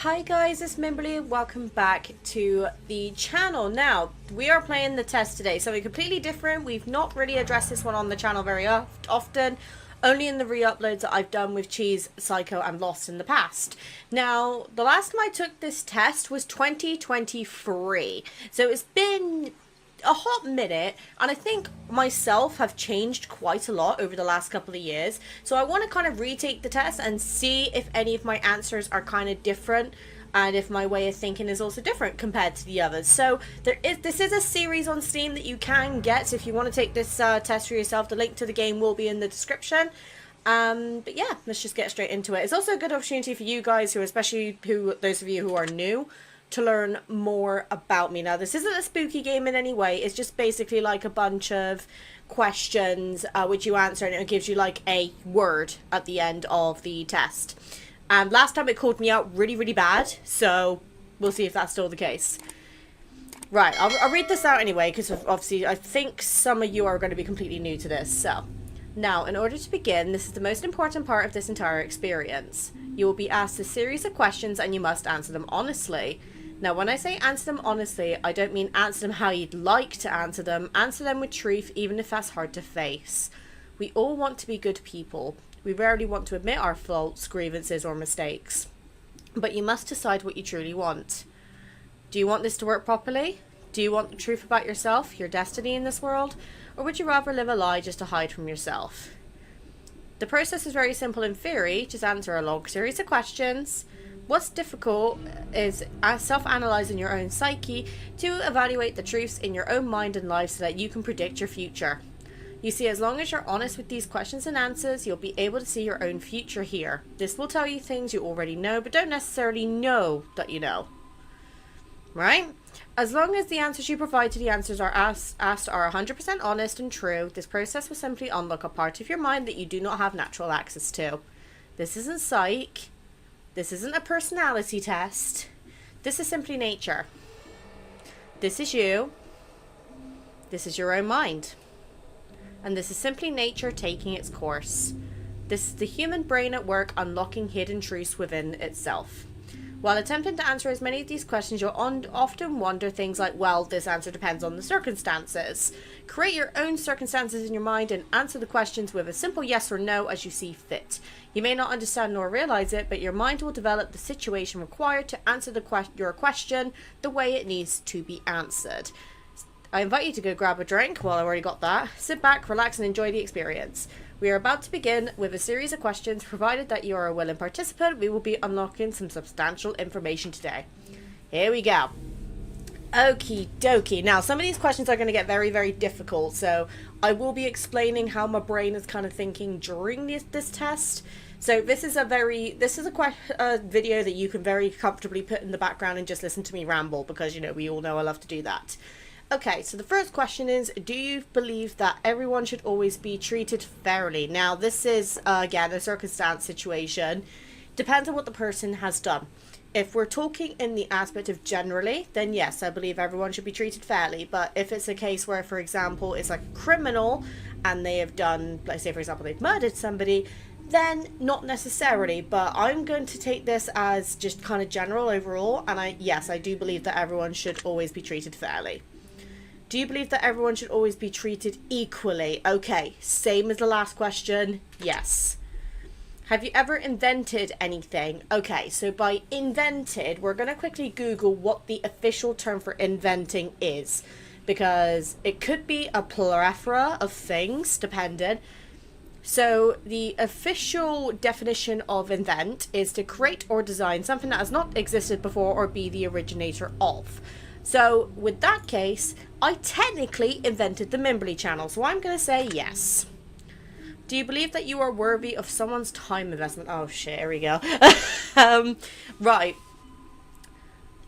Hi guys, it's Mimberly. Welcome back to the channel. Now, we are playing the test today, something completely different. We've not really addressed this one on the channel very often, only in the re-uploads that I've done with Cheese, Psycho, and Lost in the past. Now, the last time I took this test was 2023, so it's been a hot minute, and I think myself have changed quite a lot over the last couple of years, so I want to kind of retake the test and see if any of my answers are kind of different and if my way of thinking is also different compared to the others. So this is a series on Steam that you can get, so if you want to take this test for yourself, the link to the game will be in the description. But yeah, let's just get straight into it. It's also a good opportunity for you guys, especially those of you who are new, to learn more about me. Now, this isn't a spooky game in any way. It's just basically like a bunch of questions which you answer, and it gives you like a word at the end of the test. And last time it called me out really, really bad, so we'll see if that's still the case. Right, I'll read this out anyway, because obviously I think some of you are going to be completely new to this. So, now, in order to begin, this is the most important part of this entire experience. You will be asked a series of questions and you must answer them honestly. Now, when I say answer them honestly, I don't mean answer them how you'd like to answer them. Answer them with truth, even if that's hard to face. We all want to be good people. We rarely want to admit our faults, grievances, or mistakes. But you must decide what you truly want. Do you want this to work properly? Do you want the truth about yourself, your destiny in this world? Or would you rather live a lie just to hide from yourself? The process is very simple in theory. Just answer a long series of questions. What's difficult is self-analyzing your own psyche to evaluate the truths in your own mind and life so that you can predict your future. You see, as long as you're honest with these questions and answers, you'll be able to see your own future here. This will tell you things you already know, but don't necessarily know that you know. Right? As long as the answers you provide to the answers are asked are 100% honest and true, this process will simply unlock a part of your mind that you do not have natural access to. This isn't psych. This isn't a personality test. This is simply nature. This is you. This is your own mind. And this is simply nature taking its course. This is the human brain at work unlocking hidden truths within itself. While attempting to answer as many of these questions, you'll often wonder things like, well, this answer depends on the circumstances. Create your own circumstances in your mind and answer the questions with a simple yes or no as you see fit. You may not understand nor realize it, but your mind will develop the situation required to answer your question the way it needs to be answered. I invite you to go grab a drink. Well, I already got that. Sit back, relax, and enjoy the experience. We are about to begin with a series of questions. Provided that you are a willing participant, we will be unlocking some substantial information today. Here we go. Okie dokie. Now, some of these questions are going to get very, very difficult, so I will be explaining how my brain is kind of thinking during this test. So this is a video that you can very comfortably put in the background and just listen to me ramble, because, you know, we all know I love to do that. Okay, so the first question is, do you believe that everyone should always be treated fairly? Now, this is, again, a circumstance situation. Depends on what the person has done. If we're talking in the aspect of generally, then yes, I believe everyone should be treated fairly. But if it's a case where, for example, it's like a criminal and they have done, let's say, for example, they've murdered somebody, then not necessarily. But I'm going to take this as just kind of general overall. And yes, I do believe that everyone should always be treated fairly. Do you believe that everyone should always be treated equally? Okay, same as the last question. Yes. Have you ever invented anything? Okay, so by invented, we're going to quickly Google what the official term for inventing is, because it could be a plethora of things, depending. So the official definition of invent is to create or design something that has not existed before or be the originator of. So with that case, I technically invented the Mimberly channel, so I'm going to say yes. Do you believe that you are worthy of someone's time investment? Oh shit, here we go. Right.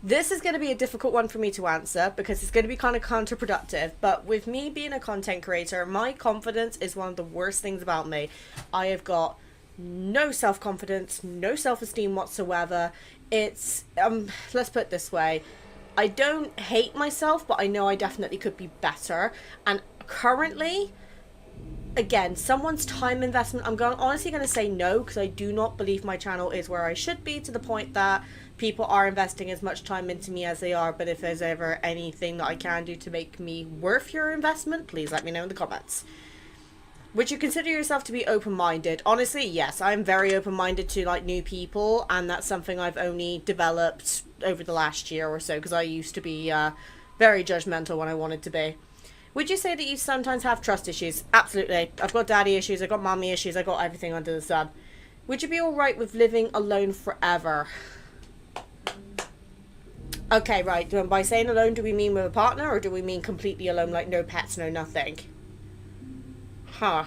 This is going to be a difficult one for me to answer because it's going to be kind of counterproductive. But with me being a content creator, my confidence is one of the worst things about me. I have got no self-confidence, no self-esteem whatsoever. It's, let's put it this way. I don't hate myself, but I know I definitely could be better. And currently, again, someone's time investment, I'm honestly going to say no, because I do not believe my channel is where I should be, to the point that people are investing as much time into me as they are, but if there's ever anything that I can do to make me worth your investment, please let me know in the comments. Would you consider yourself to be open-minded? Honestly, yes. I'm very open-minded to, like, new people, and that's something I've only developed over the last year or so, because I used to be very judgmental when I wanted to be. Would you say that you sometimes have trust issues? Absolutely. I've got daddy issues, I've got mommy issues, I've got everything under the sun. Would you be alright with living alone forever? Okay, right. By saying alone, do we mean with a partner, or do we mean completely alone, like no pets, no nothing? Huh.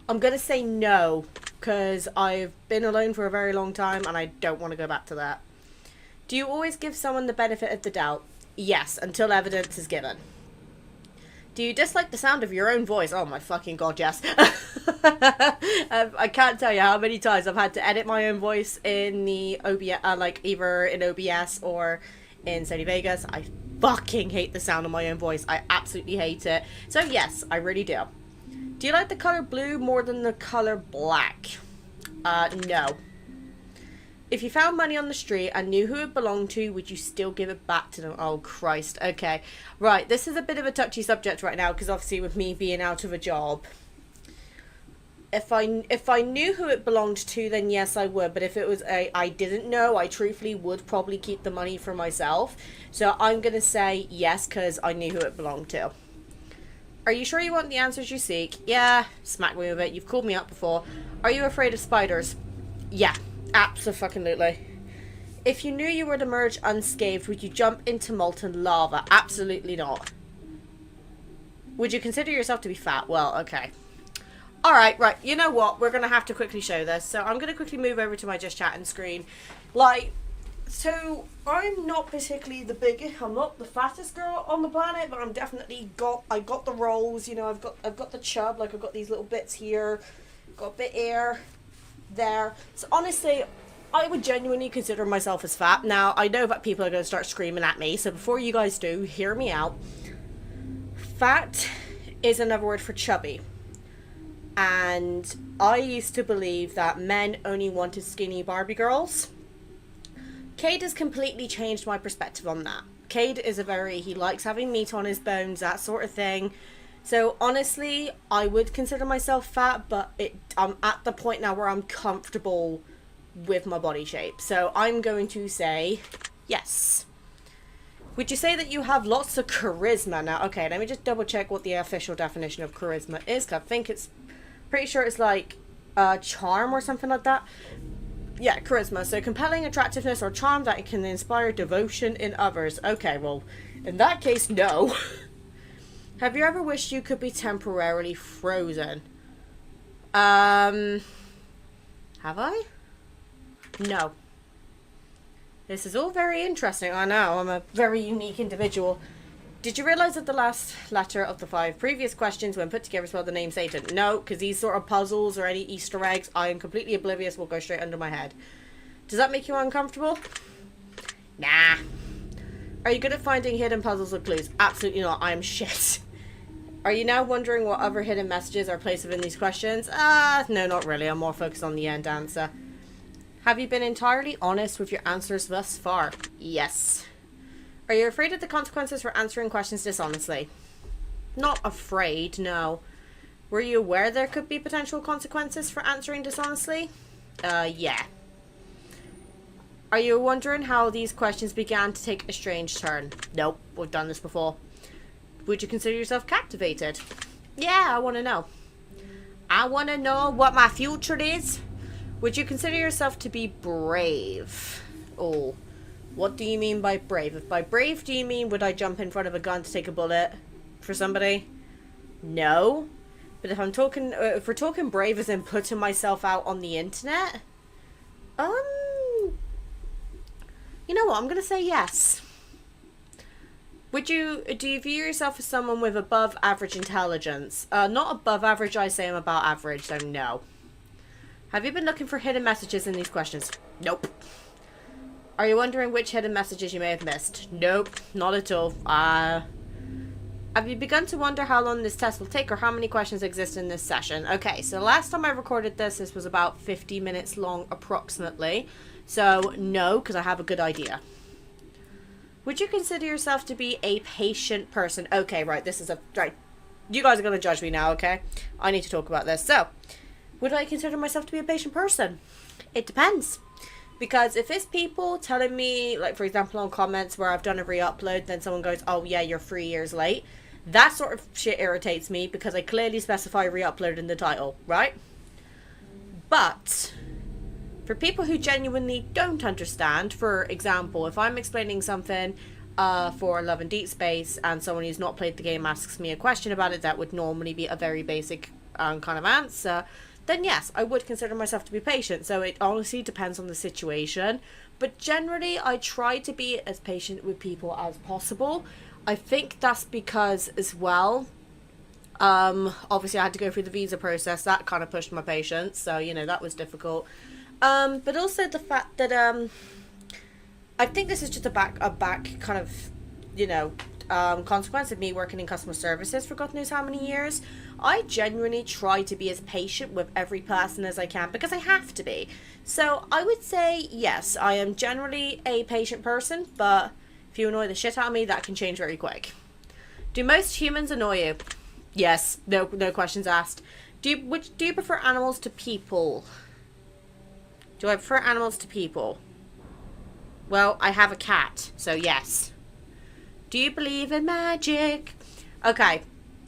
I'm gonna say no, because I've been alone for a very long time and I don't want to go back to that. Do you always give someone the benefit of the doubt? Yes, until evidence is given. Do you dislike the sound of your own voice? Oh my fucking god, yes. I can't tell you how many times I've had to edit my own voice in the OBS, like either in OBS or in Sony Vegas. I fucking hate the sound of my own voice. I absolutely hate it. So yes, I really do. Do you like the color blue more than the color black? No. If you found money on the street and knew who it belonged to, would you still give it back to them? Oh, Christ. Okay. Right, this is a bit of a touchy subject right now, because obviously with me being out of a job. If I knew who it belonged to, then yes, I would. But if it was I didn't know, I truthfully would probably keep the money for myself. So I'm going to say yes, because I knew who it belonged to. Are you sure you want the answers you seek? Yeah, smack me with it. You've called me up before. Are you afraid of spiders? Yeah, absolutely. If you knew you were to emerge unscathed, would you jump into molten lava? Absolutely not. Would you consider yourself to be fat? Well, okay. Alright, right. You know what? We're going to have to quickly show this. So I'm going to quickly move over to my just chatting screen. Like, so I'm not particularly the biggest, I'm not the fattest girl on the planet, but I'm definitely I got the rolls, you know, I've got the chub, like I've got these little bits here, got a bit here, there. So honestly, I would genuinely consider myself as fat. Now, I know that people are going to start screaming at me, so before you guys do, hear me out. Fat is another word for chubby. And I used to believe that men only wanted skinny Barbie girls. Cade has completely changed my perspective on that. Cade is he likes having meat on his bones, that sort of thing. So honestly, I would consider myself fat, but I'm at the point now where I'm comfortable with my body shape. So I'm going to say yes. Would you say that you have lots of charisma? Now, okay, let me just double check what the official definition of charisma is, because I think it's pretty sure it's like charm or something like that. Yeah, charisma. So compelling attractiveness or charm that can inspire devotion in others. Okay, well, in that case, no. Have you ever wished you could be temporarily frozen? Have I? No. This is all very interesting. I know, I'm a very unique individual. Did you realize that the last letter of the 5 previous questions, when put together, spelled the name Satan? No, because these sort of puzzles or any Easter eggs, I am completely oblivious, will go straight under my head. Does that make you uncomfortable? Nah. Are you good at finding hidden puzzles or clues? Absolutely not. I am shit. Are you now wondering what other hidden messages are placed within these questions? No, not really. I'm more focused on the end answer. Have you been entirely honest with your answers thus far? Yes. Are you afraid of the consequences for answering questions dishonestly? Not afraid, no. Were you aware there could be potential consequences for answering dishonestly? Yeah. Are you wondering how these questions began to take a strange turn? Nope, we've done this before. Would you consider yourself captivated? Yeah, I want to know. I want to know what my future is. Would you consider yourself to be brave? Oh. What do you mean by brave? If by brave do you mean would I jump in front of a gun to take a bullet for somebody? No. But if I'm talking, if we're talking brave as in putting myself out on the internet, you know what? I'm gonna say yes. Do you view yourself as someone with above average intelligence? Not above average. I say I'm about average, so no. Have you been looking for hidden messages in these questions? Nope. Are you wondering which hidden messages you may have missed? Nope, not at all. Have you begun to wonder how long this test will take or how many questions exist in this session? Okay, so last time I recorded this was about 50 minutes long approximately. So no, because I have a good idea. Would you consider yourself to be a patient person? Okay, right, this is a... Right, you guys are going to judge me now, okay? I need to talk about this. So, would I consider myself to be a patient person? It depends. Because if it's people telling me, like, for example, on comments where I've done a re-upload, then someone goes, oh, yeah, you're 3 years late. That sort of shit irritates me because I clearly specify re-upload in the title, right? But for people who genuinely don't understand, for example, if I'm explaining something for Love and Deep Space and someone who's not played the game asks me a question about it, that would normally be a very basic kind of answer, then yes, I would consider myself to be patient. So it honestly depends on the situation. But generally, I try to be as patient with people as possible. I think that's because, as well, obviously I had to go through the visa process. That kind of pushed my patience. So, you know, that was difficult. But also the fact that, I think this is just a back kind of, you know, consequence of me working in customer services for God knows how many years. I genuinely try to be as patient with every person as I can because I have to be. So I would say, yes, I am generally a patient person, but if you annoy the shit out of me, that can change very quick. Do most humans annoy you? Yes, no questions asked. Do you prefer animals to people? Do I prefer animals to people? Well, I have a cat, so yes. Do you believe in magic? Okay,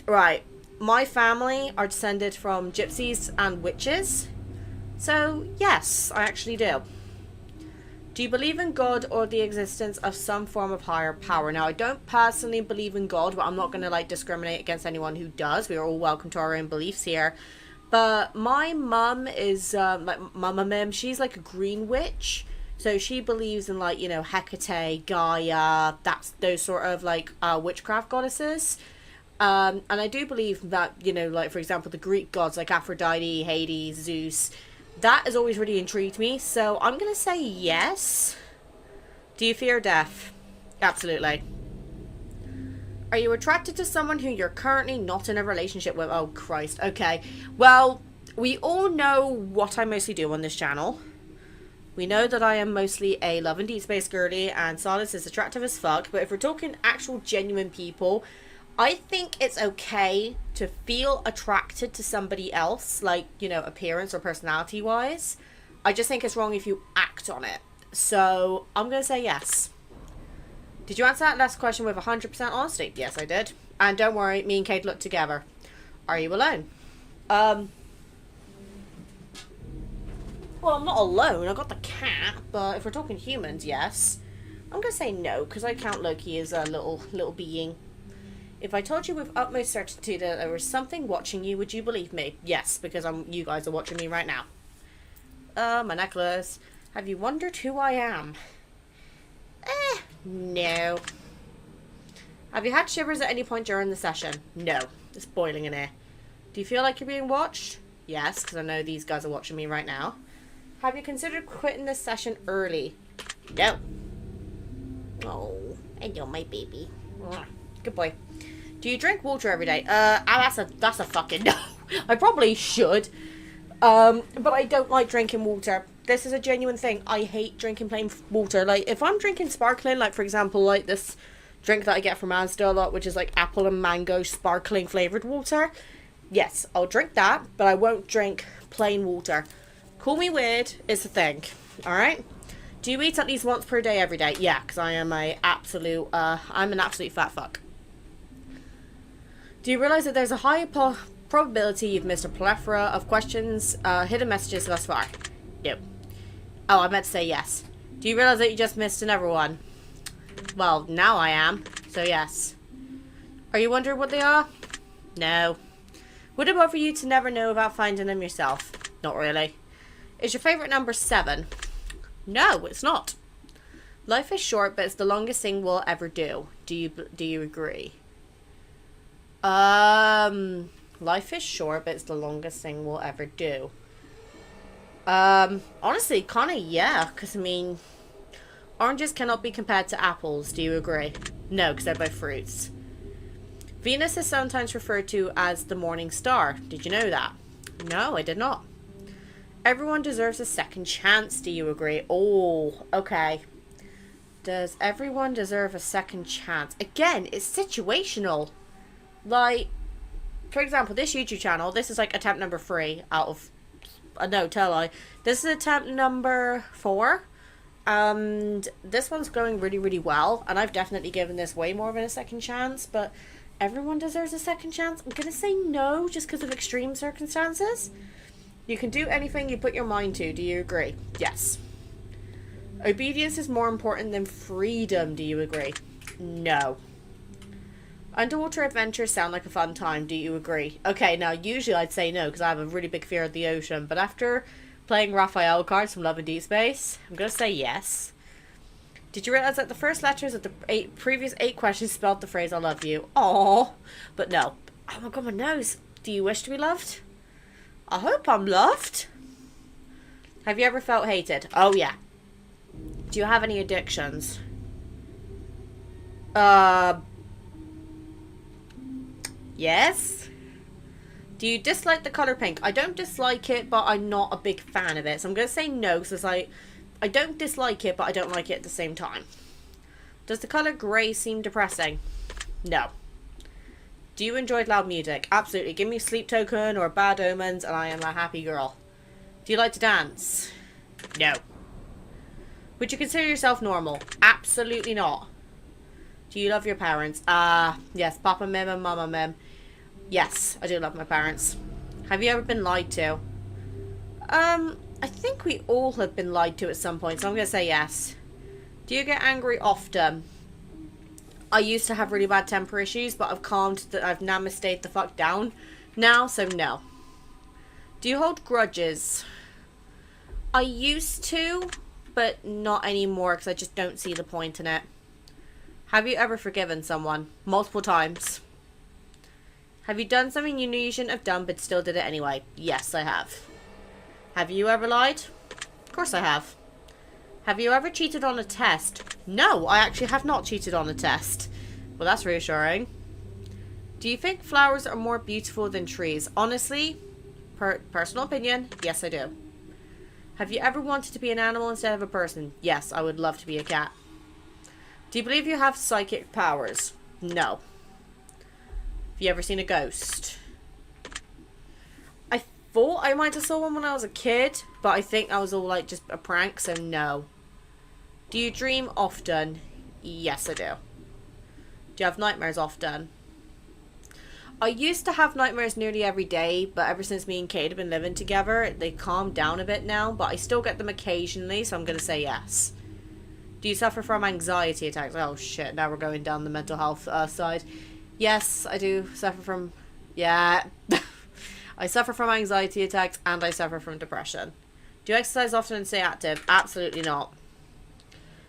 right. My family are descended from gypsies and witches. So, yes, I actually do. Do you believe in God or the existence of some form of higher power? Now, I don't personally believe in God, but I'm not going to, like, discriminate against anyone who does. We are all welcome to our own beliefs here. But my mum is, like, Mama Mim, she's like a green witch. So she believes in, like, you know, Hecate, Gaia, that's those sort of, like, witchcraft goddesses. And I do believe that, you know, like, for example, the Greek gods, like Aphrodite, Hades, Zeus, that has always really intrigued me. So I'm going to say yes. Do you fear death? Absolutely. Are you attracted to someone who you're currently not in a relationship with? Oh, Christ. Okay. Well, we all know what I mostly do on this channel. We know that I am mostly a Love and Deep Space girly, and Silas is attractive as fuck. But if we're talking actual genuine people, I think it's okay to feel attracted to somebody else, like, you know, appearance or personality wise. I just think it's wrong if you act on it. So I'm going to say yes. Did you answer that last question with 100% honesty? Yes, I did. And don't worry, me and Kate look together. Are you alone? Well, I'm not alone. I got the cat, but if we're talking humans, yes. I'm going to say no, because I count Loki as a little being. If I told you with utmost certainty that there was something watching you, would you believe me? Yes, because you guys are watching me right now. My necklace. Have you wondered who I am? No. Have you had shivers at any point during the session? No. It's boiling in here. Do you feel like you're being watched? Yes, because I know these guys are watching me right now. Have you considered quitting this session early? No. Oh, I know my baby. Good boy. Do you drink water every day? That's a fucking no. I probably should. But I don't like drinking water. This is a genuine thing. I hate drinking plain water. Like, if I'm drinking sparkling, like, for example, like this drink that I get from Asda a lot, which is like apple and mango sparkling flavored water. Yes, I'll drink that, but I won't drink plain water. Call me weird, it's a thing. Alright? Do you eat at least once per day every day? Yeah, because I'm an absolute fat fuck. Do you realize that there's a high probability you've missed a plethora of questions, hidden messages thus far? No. Oh, I meant to say yes. Do you realize that you just missed another one? Well, now I am, so yes. Are you wondering what they are? No. Would it bother you to never know without finding them yourself? Not really. Is your favourite number 7? No, it's not. Life is short, but it's the longest thing we'll ever do. Do you agree? Life is short, but it's the longest thing we'll ever do. Honestly, kinda yeah, because I mean, oranges cannot be compared to apples. Do you agree? No, because they're both fruits. Venus is sometimes referred to as the morning star. Did you know that? No, I did not. Everyone deserves a second chance. Do you agree? Oh, okay. Does everyone deserve a second chance? Again, it's situational. Like, for example, this YouTube channel, this is like attempt number 3 out of... no, tell I. This is attempt number 4. And this one's going really, really well. And I've definitely given this way more of a second chance. But everyone deserves a second chance? I'm going to say no, just because of extreme circumstances. You can do anything you put your mind to. Do you agree? Yes. Obedience is more important than freedom. Do you agree? No. Underwater adventures sound like a fun time. Do you agree? Okay, now usually I'd say no because I have a really big fear of the ocean. But after playing Raphael cards from Love and Deep Space, I'm going to say yes. Did you realize that the first letters of the previous 8 questions spelled the phrase I love you? Aww. But no. Oh my god, my nose. Do you wish to be loved? I hope I'm loved. Have you ever felt hated? Oh yeah. Do you have any addictions? Yes. Do you dislike the color pink? I don't dislike it, but I'm not a big fan of it. So I'm going to say no, because I don't dislike it, but I don't like it at the same time. Does the color grey seem depressing? No. Do you enjoy loud music? Absolutely. Give me Sleep Token or Bad Omens, and I am a happy girl. Do you like to dance? No. Would you consider yourself normal? Absolutely not. Do you love your parents? Yes. Papa Mim and Mama Mim. Yes, I do love my parents. Have you ever been lied to? I think we all have been lied to at some point, so I'm going to say yes. Do you get angry often? I used to have really bad temper issues, but I've I've namasteed the fuck down now, so no. Do you hold grudges? I used to, but not anymore because I just don't see the point in it. Have you ever forgiven someone? Multiple times. Have you done something you knew you shouldn't have done but still did it anyway? Yes, I have. Have you ever lied? Of course I have. Have you ever cheated on a test? No, I actually have not cheated on a test. Well, that's reassuring. Do you think flowers are more beautiful than trees? Honestly, personal opinion, yes I do. Have you ever wanted to be an animal instead of a person? Yes, I would love to be a cat. Do you believe you have psychic powers? No. Have you ever seen a ghost? I thought I might have saw one when I was a kid, but I think that was all like just a prank, so no. Do you dream often? Yes, I do. Do you have nightmares often? I used to have nightmares nearly every day, but ever since me and Kate have been living together, they calmed down a bit now, but I still get them occasionally, so I'm going to say yes. Do you suffer from anxiety attacks? Oh shit, now we're going down the mental health side. Yes, I do suffer from... Yeah. I suffer from anxiety attacks and I suffer from depression. Do you exercise often and stay active? Absolutely not.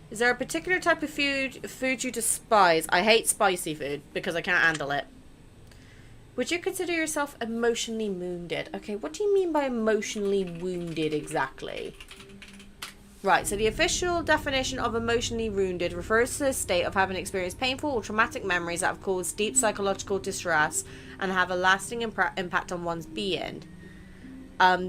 Is there a particular type of food you despise? I hate spicy food because I can't handle it. Would you consider yourself emotionally wounded? Okay, what do you mean by emotionally wounded exactly? Right, so the official definition of emotionally wounded refers to the state of having experienced painful or traumatic memories that have caused deep psychological distress and have a lasting impact on one's being.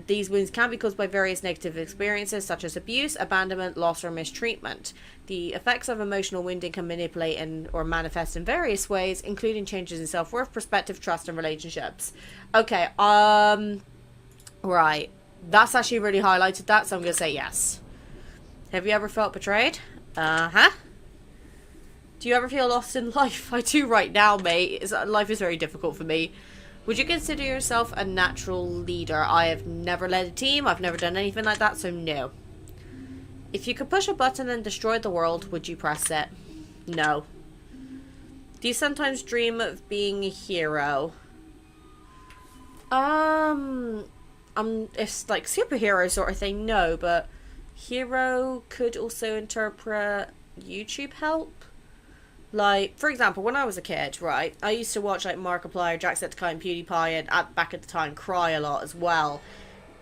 These wounds can be caused by various negative experiences such as abuse, abandonment, loss, or mistreatment. The effects of emotional wounding can manipulate or manifest in various ways, including changes in self-worth, perspective, trust, and relationships. Okay, right. That's actually really highlighted that, so I'm going to say yes. Have you ever felt betrayed? Uh-huh. Do you ever feel lost in life? I do right now, mate. Life is very difficult for me. Would you consider yourself a natural leader? I have never led a team. I've never done anything like that, so no. If you could push a button and destroy the world, would you press it? No. Do you sometimes dream of being a hero? It's like superhero sort of thing, no, but hero could also interpret YouTube help. Like, for example, when I was a kid, right, I used to watch, like, Markiplier, Jacksepticeye, and PewDiePie, and back at the time, cry a lot as well.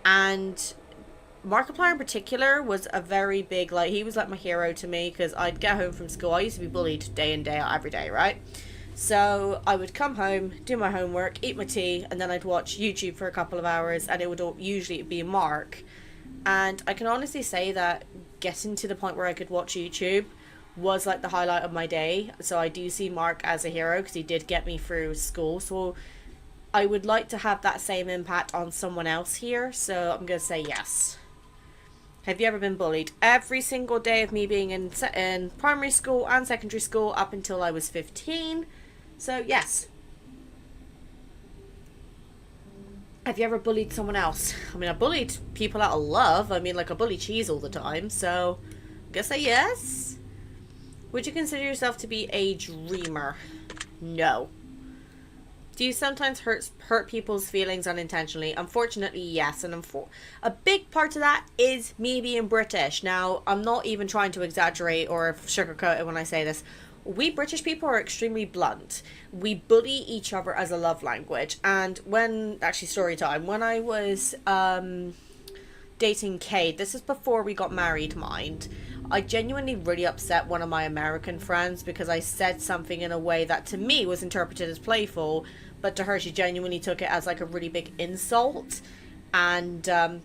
And Markiplier in particular was a very big, like, he was like my hero to me, because I'd get home from school. I used to be bullied day in, day out, every day, right? So I would come home, do my homework, eat my tea, and then I'd watch YouTube for a couple of hours, and it would usually be Mark. And I can honestly say that getting to the point where I could watch YouTube was like the highlight of my day. So I do see Mark as a hero because he did get me through school. So I would like to have that same impact on someone else here. So I'm going to say yes. Have you ever been bullied? Every single day of me being in primary school and secondary school up until I was 15. So, yes. Have you ever bullied someone else? I mean, I bullied people out of love. I mean, like, I bully Cheese all the time. So, I guess I yes. Would you consider yourself to be a dreamer? No. Do you sometimes hurt people's feelings unintentionally? Unfortunately, yes. And a big part of that is me being British. Now, I'm not even trying to exaggerate or sugarcoat it when I say this. We British people are extremely blunt. We bully each other as a love language. And actually story time, when I was dating Cade, this is before we got married, mind, I genuinely really upset one of my American friends because I said something in a way that to me was interpreted as playful, but to her she genuinely took it as like a really big insult. And I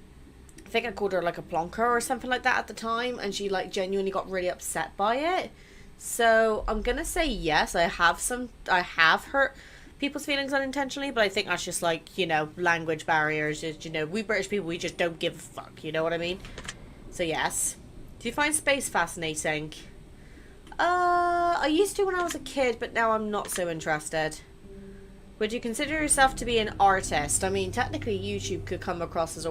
think I called her like a plonker or something like that at the time, and she like genuinely got really upset by it. So I'm gonna say yes. I have hurt people's feelings unintentionally, but I think that's just like, you know, language barriers. Just, you know, we British people, we just don't give a fuck. You know what I mean? So yes. Do you find space fascinating? I used to when I was a kid, but now I'm not so interested. Would you consider yourself to be an artist? I mean, technically YouTube could come across as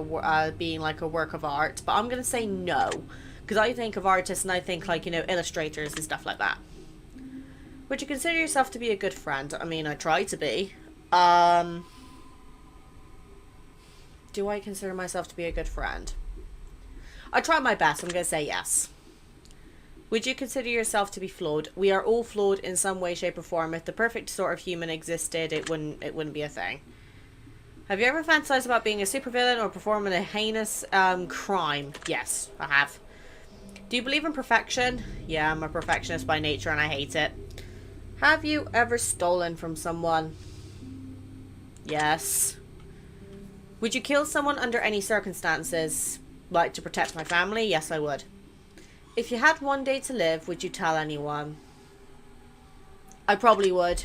being like a work of art, but I'm gonna say no. Because I think of artists and I think like, you know, illustrators and stuff like that. Would you consider yourself to be a good friend? I mean, I try to be. Do I consider myself to be a good friend? I try my best. I'm going to say yes. Would you consider yourself to be flawed? We are all flawed in some way, shape or form. If the perfect sort of human existed, it wouldn't be a thing. Have you ever fantasized about being a supervillain or performing a heinous crime? Yes, I have. Do you believe in perfection? Yeah, I'm a perfectionist by nature and I hate it. Have you ever stolen from someone? Yes. Would you kill someone under any circumstances? Like to protect my family? Yes, I would. If you had one day to live, would you tell anyone? I probably would.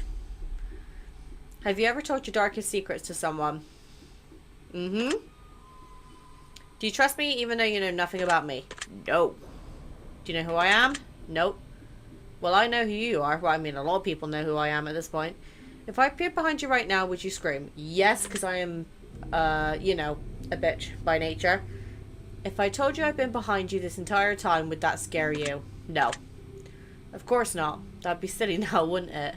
Have you ever told your darkest secrets to someone? Mm-hmm. Do you trust me even though you know nothing about me? No. Do you know who I am? Nope. Well, I know who you are. Well, I mean, a lot of people know who I am at this point. If I appeared behind you right now, would you scream? Yes, because I am, you know, a bitch by nature. If I told you I've been behind you this entire time, would that scare you? No. Of course not. That'd be silly now, wouldn't it?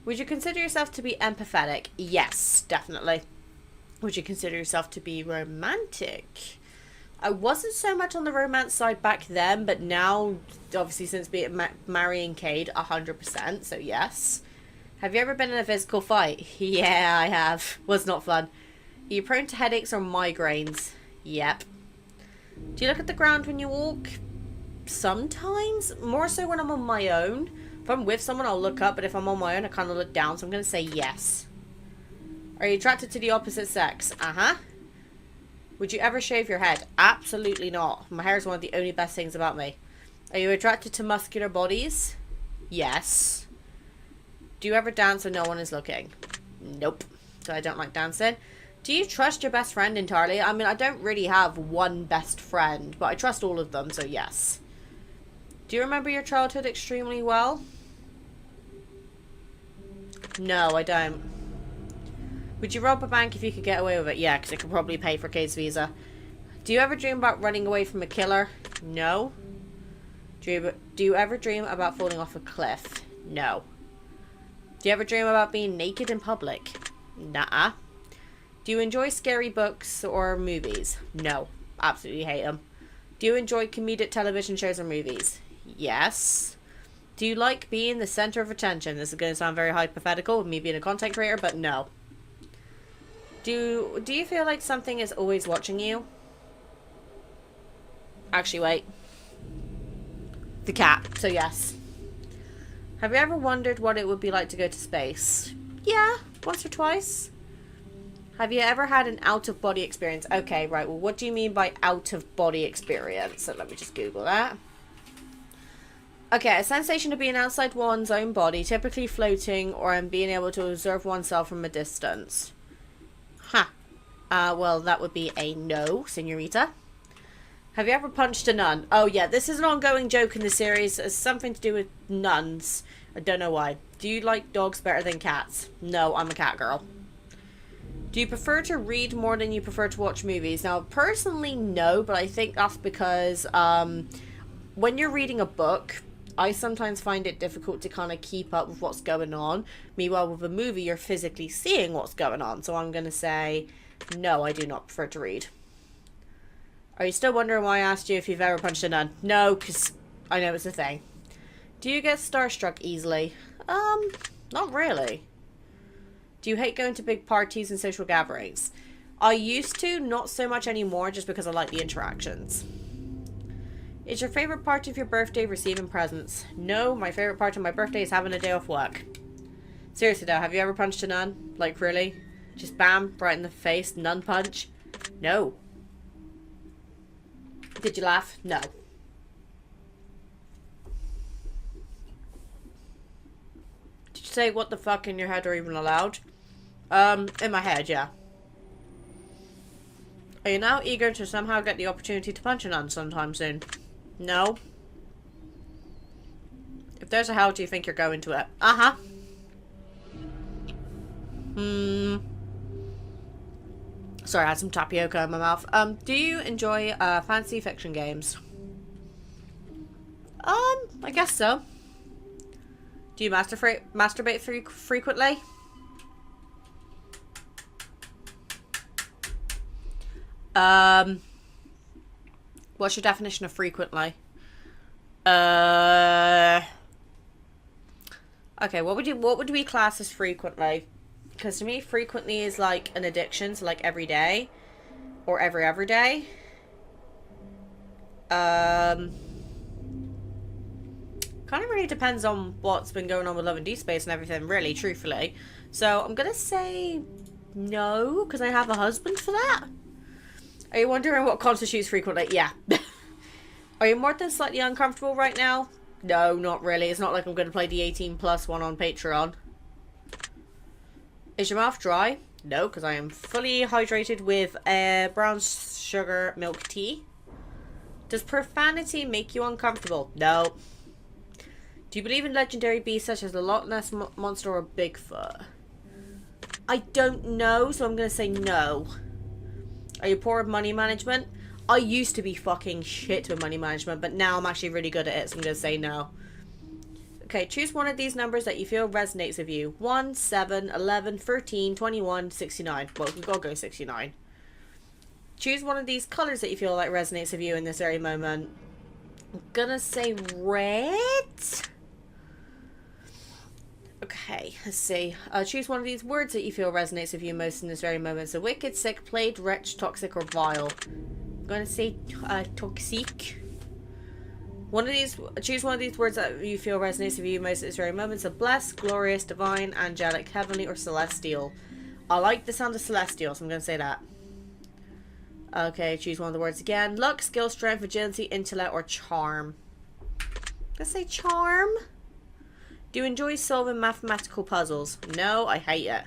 Would you consider yourself to be empathetic? Yes, definitely. Would you consider yourself to be romantic? I wasn't so much on the romance side back then, but now, obviously since marrying Cade, 100%, so yes. Have you ever been in a physical fight? Yeah, I have. Was not fun. Are you prone to headaches or migraines? Yep. Do you look at the ground when you walk? Sometimes. More so when I'm on my own. If I'm with someone, I'll look up, but if I'm on my own, I kind of look down, so I'm going to say yes. Are you attracted to the opposite sex? Uh-huh. Would you ever shave your head? Absolutely not. My hair is one of the only best things about me. Are you attracted to muscular bodies? Yes. Do you ever dance when no one is looking? Nope. So I don't like dancing. Do you trust your best friend entirely? I mean, I don't really have one best friend, but I trust all of them, so yes. Do you remember your childhood extremely well? No, I don't. Would you rob a bank if you could get away with it? Yeah, because it could probably pay for Kate's visa. Do you ever dream about running away from a killer? No. Do you ever dream about falling off a cliff? No. Do you ever dream about being naked in public? Nah. Do you enjoy scary books or movies? No. Absolutely hate them. Do you enjoy comedic television shows or movies? Yes. Do you like being the center of attention? This is going to sound very hypothetical with me being a content creator, but no. Do you feel like something is always watching you? Actually, wait. The cat. So yes. Have you ever wondered what it would be like to go to space? Yeah, once or twice. Have you ever had an out-of-body experience? Okay, right. Well, what do you mean by out-of-body experience? So let me just Google that. Okay, a sensation of being outside one's own body, typically floating, or being able to observe oneself from a distance. Huh. Well, that would be a no, senorita. Have you ever punched a nun? Oh, yeah, this is an ongoing joke in the series. It's something to do with nuns. I don't know why. Do you like dogs better than cats? No, I'm a cat girl. Do you prefer to read more than you prefer to watch movies? Now, personally, no, but I think that's because when you're reading a book, I sometimes find it difficult to kind of keep up with what's going on. Meanwhile, with a movie, you're physically seeing what's going on. So I'm going to say, no, I do not prefer to read. Are you still wondering why I asked you if you've ever punched a nun? No, because I know it's a thing. Do you get starstruck easily? Not really. Do you hate going to big parties and social gatherings? I used to, not so much anymore, just because I like the interactions. Is your favorite part of your birthday receiving presents? No, my favorite part of my birthday is having a day off work. Seriously though, have you ever punched a nun? Like, really? Just bam, right in the face, nun punch? No. Did you laugh? No. Did you say what the fuck in your head or even aloud? In my head, yeah. Are you now eager to somehow get the opportunity to punch a nun sometime soon? No. If there's a hell, do you think you're going to it? Uh-huh. Sorry, I had some tapioca in my mouth. Do you enjoy fantasy fiction games? I guess so. Do you masturbate frequently? What's your definition of frequently? Okay, what would we class as frequently? Because to me, frequently is like an addiction, so like every day. Or every other day. Kind of really depends on what's been going on with Love and D-Space and everything, really, truthfully. So I'm gonna say no, because I have a husband for that. Are you wondering what constitutes frequently? Yeah. Are you more than slightly uncomfortable right now? No, not really. It's not like I'm going to play the 18+ one on Patreon. Is your mouth dry? No, because I am fully hydrated with brown sugar milk tea. Does profanity make you uncomfortable? No. Do you believe in legendary beasts such as the Loch Ness Monster or Bigfoot? I don't know, so I'm going to say no. Are you poor at money management? I used to be fucking shit with money management, but now I'm actually really good at it, so I'm going to say no. Okay, choose one of these numbers that you feel resonates with you. 1, 7, 11, 13, 21, 69. Well, we've got to go 69. Choose one of these colors that you feel like resonates with you in this very moment. I'm going to say red. Okay, let's see. Choose one of these words that you feel resonates with you most in this very moment. So wicked, sick, played, wretch, toxic, or vile. I'm going to say toxic. Choose one of these words that you feel resonates with you most at this very moment. So blessed, glorious, divine, angelic, heavenly, or celestial. I like the sound of celestial, so I'm going to say that. Okay, choose one of the words again. Luck, skill, strength, agility, intellect, or charm. Let's say charm. Do you enjoy solving mathematical puzzles? No, I hate it.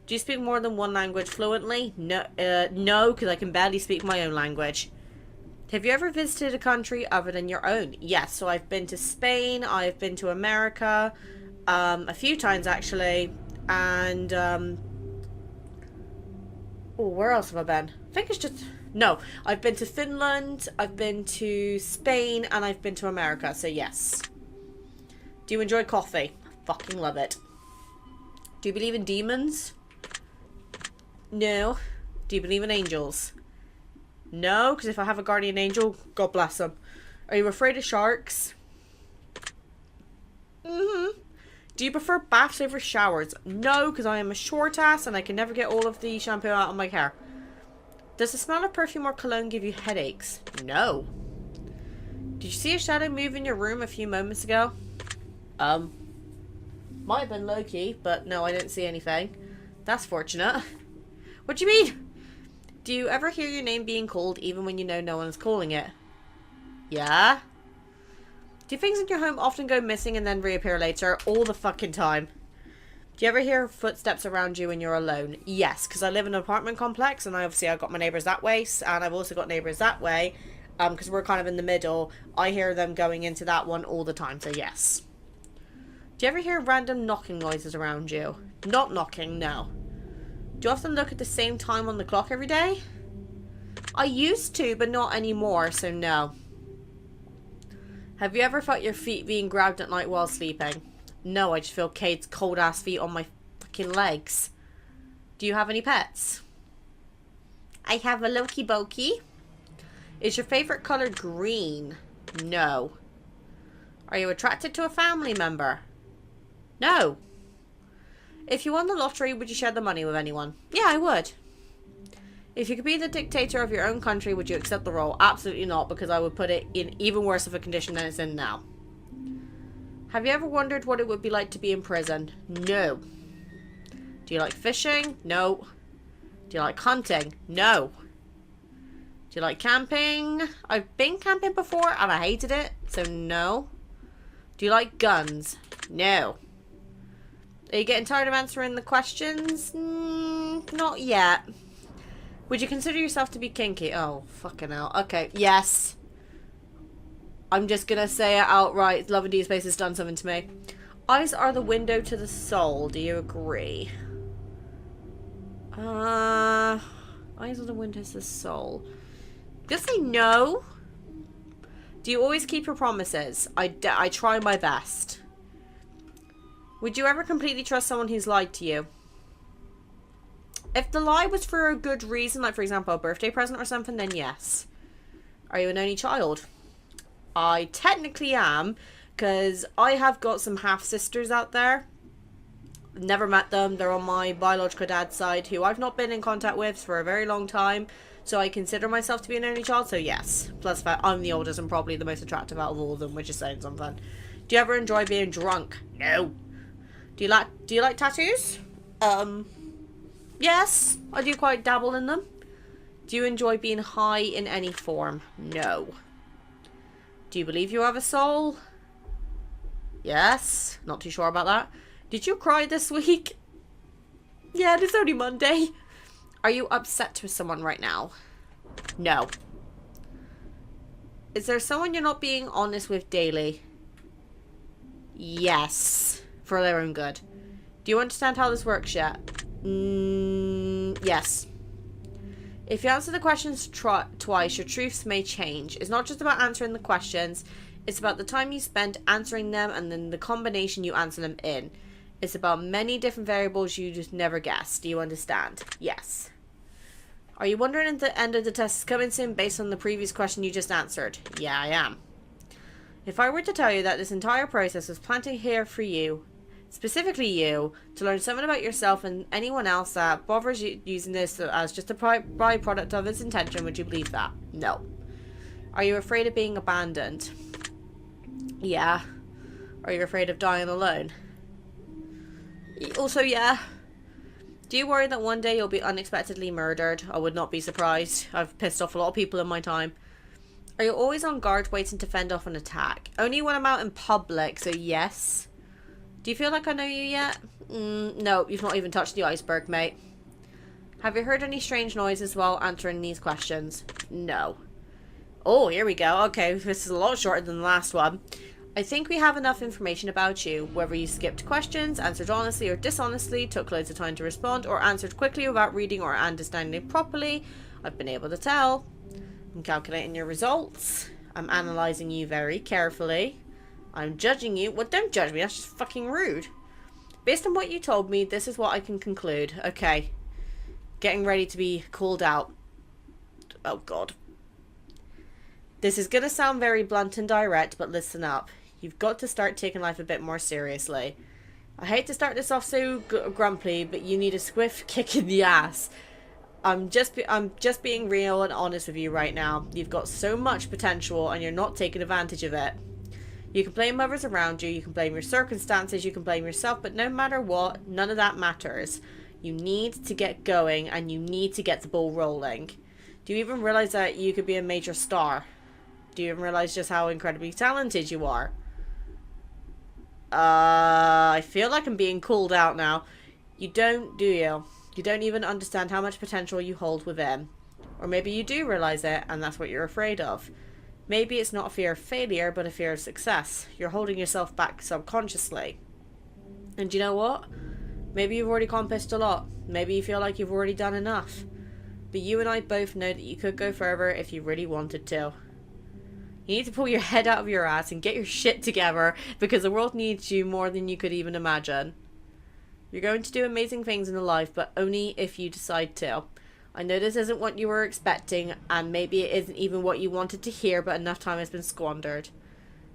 Do you speak more than one language fluently? No, because I can barely speak my own language. Have you ever visited a country other than your own? Yes, so I've been to Spain, I've been to America, a few times actually, and, where else have I been? I think it's just, no, I've been to Finland, I've been to Spain, and I've been to America, so yes. Do you enjoy coffee? I fucking love it. Do you believe in demons? No. Do you believe in angels? No, because if I have a guardian angel, God bless them. Are you afraid of sharks? Do you prefer baths over showers? No, because I am a short ass and I can never get all of the shampoo out of my hair. Does the smell of perfume or cologne give you headaches? No. Did you see a shadow move in your room a few moments ago? Might have been Loki, but no, I didn't see anything. That's fortunate. What do you mean? Do you ever hear your name being called even when you know no one is calling it? Yeah? Do things in your home often go missing and then reappear later? All the fucking time. Do you ever hear footsteps around you when you're alone? Yes, because I live in an apartment complex and I've got my neighbours that way and I've also got neighbours that way. Because we're kind of in the middle. I hear them going into that one all the time, so yes. Do you ever hear random knocking noises around you? Not knocking, no. Do you often look at the same time on the clock every day? I used to, but not anymore, so no. Have you ever felt your feet being grabbed at night while sleeping? No, I just feel Kate's cold ass feet on my fucking legs. Do you have any pets? I have a Loki Boki. Is your favorite color green? No. Are you attracted to a family member? No. If you won the lottery, would you share the money with anyone? Yeah, I would. If you could be the dictator of your own country, would you accept the role? Absolutely not, because I would put it in even worse of a condition than it's in now. Have you ever wondered what it would be like to be in prison? No. Do you like fishing? No. Do you like hunting? No. Do you like camping? I've been camping before and I hated it, so no. Do you like guns? No. Are you getting tired of answering the questions? Not yet. Would you consider yourself to be kinky? Oh, fucking hell. Okay, yes. I'm just gonna say it outright. Love and Deep Space has done something to me. Eyes are the window to the soul. Do you agree? Eyes are the window to the soul. Just say no. Do you always keep your promises? I try my best. Would you ever completely trust someone who's lied to you? If the lie was for a good reason, like for example a birthday present or something, then yes. Are you an only child? I technically am, because I have got some half-sisters out there. Never met them. They're on my biological dad's side, who I've not been in contact with for a very long time. So I consider myself to be an only child, so yes. Plus the fact I'm the oldest and probably the most attractive out of all of them, which is saying something. Do you ever enjoy being drunk? No. Do you like tattoos? Yes, I do quite dabble in them. Do you enjoy being high in any form? No. Do you believe you have a soul? Yes. Not too sure about that. Did you cry this week? Yeah, it's only Monday. Are you upset with someone right now? No. Is there someone you're not being honest with daily? Yes. For their own good. Do you understand how this works yet? Yes. If you answer the questions twice, your truths may change. It's not just about answering the questions. It's about the time you spend answering them and then the combination you answer them in. It's about many different variables you just never guessed. Do you understand? Yes. Are you wondering if the end of the test is coming soon based on the previous question you just answered? Yeah, I am. If I were to tell you that this entire process was planted here for you, specifically you, to learn something about yourself and anyone else that bothers you using this as just a byproduct of its intention, would you believe that? No. Are you afraid of being abandoned? Yeah. Are you afraid of dying alone? Also, yeah. Do you worry that one day you'll be unexpectedly murdered? I would not be surprised. I've pissed off a lot of people in my time. Are you always on guard waiting to fend off an attack? Only when I'm out in public, so yes. Do you feel like I know you yet? No, you've not even touched the iceberg, mate. Have you heard any strange noises while answering these questions? No. Oh, here we go. Okay, this is a lot shorter than the last one. I think we have enough information about you. Whether you skipped questions, answered honestly or dishonestly, took loads of time to respond, or answered quickly without reading or understanding it properly, I've been able to tell. I'm calculating your results. I'm analysing you very carefully. I'm judging you. Well, don't judge me. That's just fucking rude. Based on what you told me, this is what I can conclude. Okay. Getting ready to be called out. Oh, God. This is going to sound very blunt and direct, but listen up. You've got to start taking life a bit more seriously. I hate to start this off so grumpy, but you need a swift kick in the ass. I'm just being real and honest with you right now. You've got so much potential and you're not taking advantage of it. You can blame others around you, you can blame your circumstances, you can blame yourself, but no matter what, none of that matters. You need to get going and you need to get the ball rolling. Do you even realize that you could be a major star? Do you even realize just how incredibly talented you are? I feel like I'm being called out now. You don't, do you? You don't even understand how much potential you hold within. Or maybe you do realize it, and that's what you're afraid of. Maybe it's not a fear of failure, but a fear of success. You're holding yourself back subconsciously. And you know what? Maybe you've already accomplished a lot. Maybe you feel like you've already done enough. But you and I both know that you could go further if you really wanted to. You need to pull your head out of your ass and get your shit together, because the world needs you more than you could even imagine. You're going to do amazing things in life, but only if you decide to. I know this isn't what you were expecting, and maybe it isn't even what you wanted to hear, but enough time has been squandered.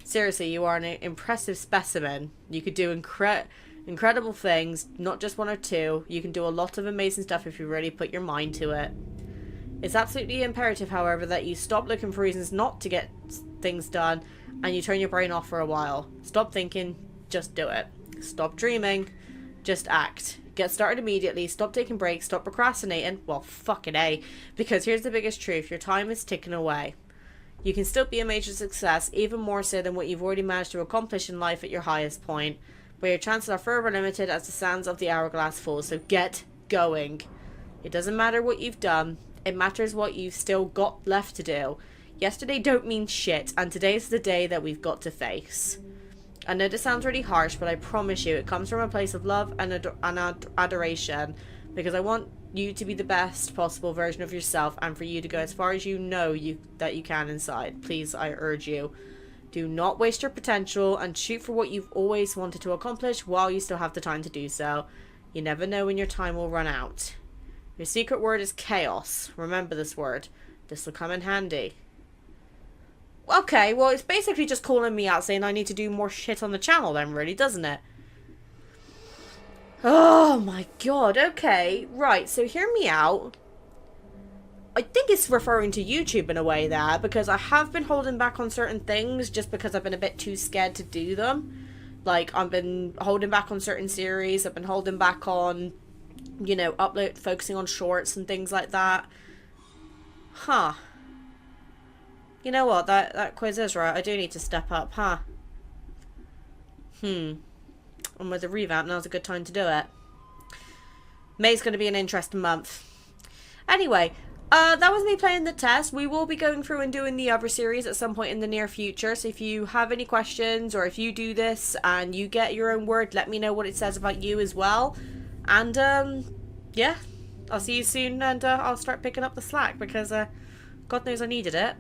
Seriously, you are an impressive specimen. You could do incredible things, not just one or two. You can do a lot of amazing stuff if you really put your mind to it. It's absolutely imperative, however, that you stop looking for reasons not to get things done, and you turn your brain off for a while. Stop thinking, just do it. Stop dreaming, just act. Get started immediately, stop taking breaks, stop procrastinating. Well, fucking A. Because here's the biggest truth, your time is ticking away. You can still be a major success, even more so than what you've already managed to accomplish in life at your highest point. But your chances are further limited as the sands of the hourglass fall, so get going. It doesn't matter what you've done, it matters what you've still got left to do. Yesterday don't mean shit, and today's the day that we've got to face. I know this sounds really harsh, but I promise you, it comes from a place of love and adoration, because I want you to be the best possible version of yourself, and for you to go as far as you know that you can inside. Please, I urge you, do not waste your potential, and shoot for what you've always wanted to accomplish while you still have the time to do so. You never know when your time will run out. Your secret word is chaos. Remember this word. This will come in handy. Okay, well, it's basically just calling me out, saying I need to do more shit on the channel then, really, doesn't it? Oh my god, okay. Right, so hear me out. I think it's referring to YouTube in a way there, because I have been holding back on certain things just because I've been a bit too scared to do them. Like, I've been holding back on certain series, I've been holding back on, you know, focusing on shorts and things like that. Huh. You know what, that quiz is right. I do need to step up, huh? And with the revamp, now's a good time to do it. May's going to be an interesting month. Anyway, that was me playing the test. We will be going through and doing the other series at some point in the near future. So if you have any questions, or if you do this and you get your own word, let me know what it says about you as well. And, yeah, I'll see you soon, and I'll start picking up the slack, because God knows I needed it.